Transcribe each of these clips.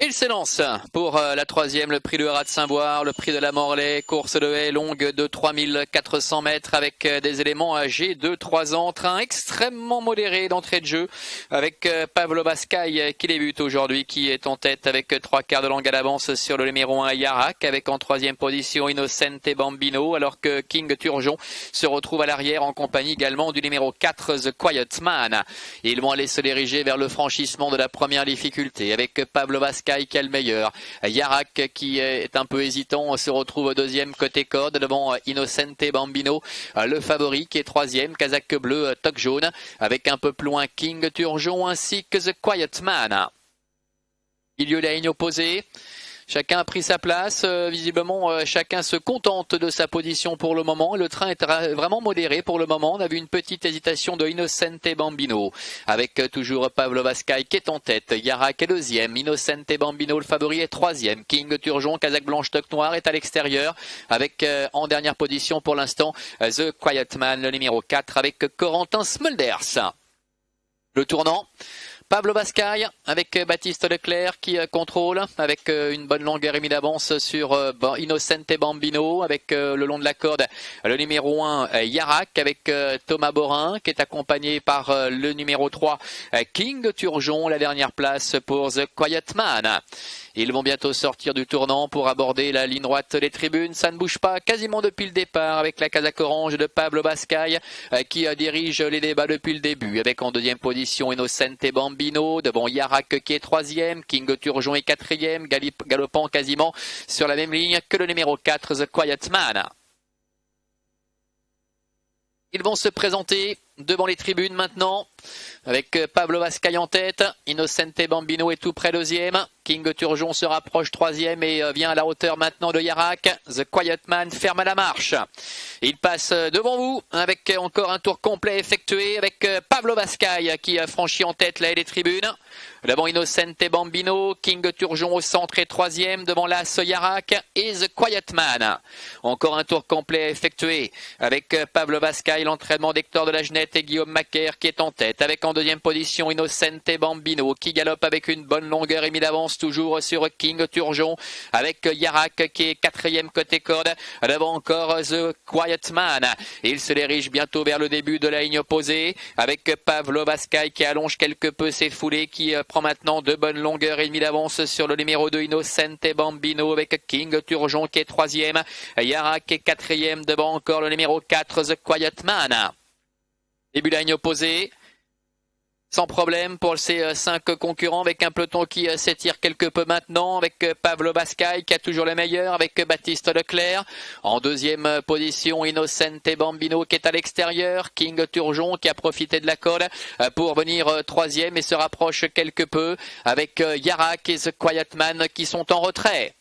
Il s'élance pour la troisième, le prix du Haras de Saint-Boire, le prix de la Morlaix, course de haie longue de 3400 mètres avec des éléments âgés de 3 ans, train extrêmement modéré d'entrée de jeu avec Pavlo Bascaille qui débute aujourd'hui, qui est en tête avec 3/4 de langue à l'avance sur le numéro 1 Yarak, avec en troisième position Innocente Bambino, alors que King Turgeon se retrouve à l'arrière en compagnie également du numéro 4 The Quiet Man. Ils vont aller se diriger vers le franchissement de la première difficulté avec Pavlo Bascaille qui est le meilleur. Yarak qui est un peu hésitant se retrouve deuxième côté corde devant Innocente Bambino, le favori qui est troisième, casaque bleu, toque jaune, avec un peu plus loin King Turgeon ainsi que The Quiet Man. Milieu de la ligne opposée. Chacun a pris sa place, visiblement chacun se contente de sa position pour le moment. Le train est vraiment modéré pour le moment. On a vu une petite hésitation de Innocente Bambino avec toujours Pavlo Bascaille qui est en tête. Yarak est deuxième, Innocente Bambino le favori est troisième. King Turgeon, casaque blanche toque noire est à l'extérieur avec en dernière position pour l'instant The Quiet Man, le numéro 4 avec Corentin Smulders. Le tournant. Pavlo Bascaille avec Baptiste Leclerc qui contrôle avec une bonne longueur et mise d'avance sur Innocente Bambino avec le long de la corde le numéro 1 Yarak avec Thomas Borin qui est accompagné par le numéro 3 King Turgeon, la dernière place pour The Quiet Man. Ils vont bientôt sortir du tournant pour aborder la ligne droite des tribunes. Ça ne bouge pas quasiment depuis le départ avec la casaque orange de Pavlo Bascaille qui dirige les débats depuis le début avec en deuxième position Innocente Bambino, devant Yarak qui est troisième, King Turgeon est quatrième, galopant quasiment sur la même ligne que le numéro 4 The Quiet Man. Ils vont se présenter devant les tribunes maintenant avec Pavlo Bascaille en tête. Innocente Bambino est tout près deuxième. King Turgeon se rapproche troisième et vient à la hauteur maintenant de Yarak. The Quiet Man ferme à la marche. Il passe devant vous avec encore un tour complet effectué avec Pavlo Bascaille qui a franchi en tête la haie des tribunes. Devant Innocente Bambino, King Turgeon au centre et troisième, devant l'As Yarak et The Quiet Man. Encore un tour complet effectué avec Pavlo Bascaille, l'entraînement d'Hector de la Genette et Guillaume Macaire qui est en tête, avec en deuxième position Innocente Bambino qui galope avec une bonne longueur et mise d'avance toujours sur King Turgeon, avec Yarak qui est quatrième côté corde, devant encore The Quiet Man. Il se dirige bientôt vers le début de la ligne opposée avec Pavlo Bascaille qui allonge quelque peu ses foulées, qui prend maintenant de bonnes longueurs et demie d'avance sur le numéro 2 Innocente Bambino avec King Turgeon qui est troisième, Yarak est quatrième, devant encore le numéro 4 The Quiet Man. Début de la ligne opposée. Sans problème pour ces 5 concurrents avec un peloton qui s'étire quelque peu maintenant avec Pavlo Bascaille qui a toujours le meilleur avec Baptiste Leclerc. En deuxième position Innocente Bambino qui est à l'extérieur. King Turgeon qui a profité de la colle pour venir troisième et se rapproche quelque peu avec Yarak et The Quiet Man qui sont en retrait.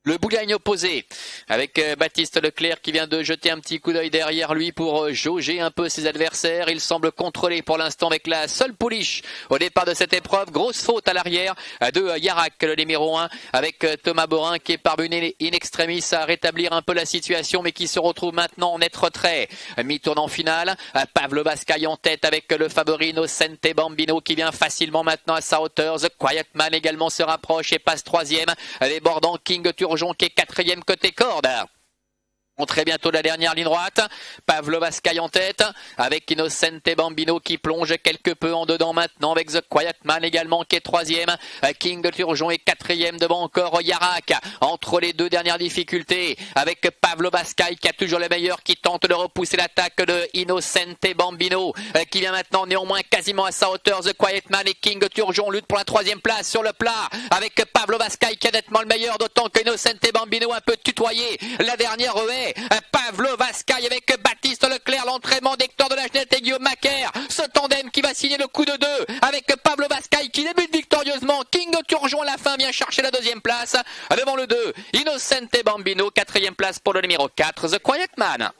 Le bout de la ligne opposé avec Baptiste Leclerc qui vient de jeter un petit coup d'œil derrière lui pour jauger un peu ses adversaires. Il semble contrôler pour l'instant avec la seule pouliche au départ de cette épreuve. Grosse faute à l'arrière de Yarak, le numéro 1, avec Thomas Borin qui est parvenu in extremis à rétablir un peu la situation mais qui se retrouve maintenant en net retrait. Mi-tournant final, Pavlo Bascaille en tête avec le favori Innocente Bambino qui vient facilement maintenant à sa hauteur. The Quiet Man également se rapproche et passe troisième, débordant King Turgeon qui est quatrième côté corde. On très bientôt la dernière ligne droite. Pavlo Bascaille en tête avec Innocente Bambino qui plonge quelque peu en dedans maintenant avec The Quiet Man également qui est troisième. King Turgeon est quatrième, devant encore Yarak. Entre les deux dernières difficultés avec Pavlo Bascaille qui a toujours le meilleur, qui tente de repousser l'attaque de Innocente Bambino qui vient maintenant néanmoins quasiment à sa hauteur. The Quiet Man et King Turgeon luttent pour la troisième place sur le plat avec Pavlo Bascaille qui est nettement le meilleur, d'autant que Innocente Bambino un peu tutoyé la dernière haie. Pavlo Bascaille avec Baptiste Leclerc, l'entraînement d'Hector de la Genette et Guillaume Macaire. Ce tandem qui va signer le coup de 2 avec Pavlo Bascaille qui débute victorieusement. King Turgeon à la fin vient chercher la deuxième place devant le 2 Innocente Bambino, quatrième place pour le numéro 4 The Quiet Man.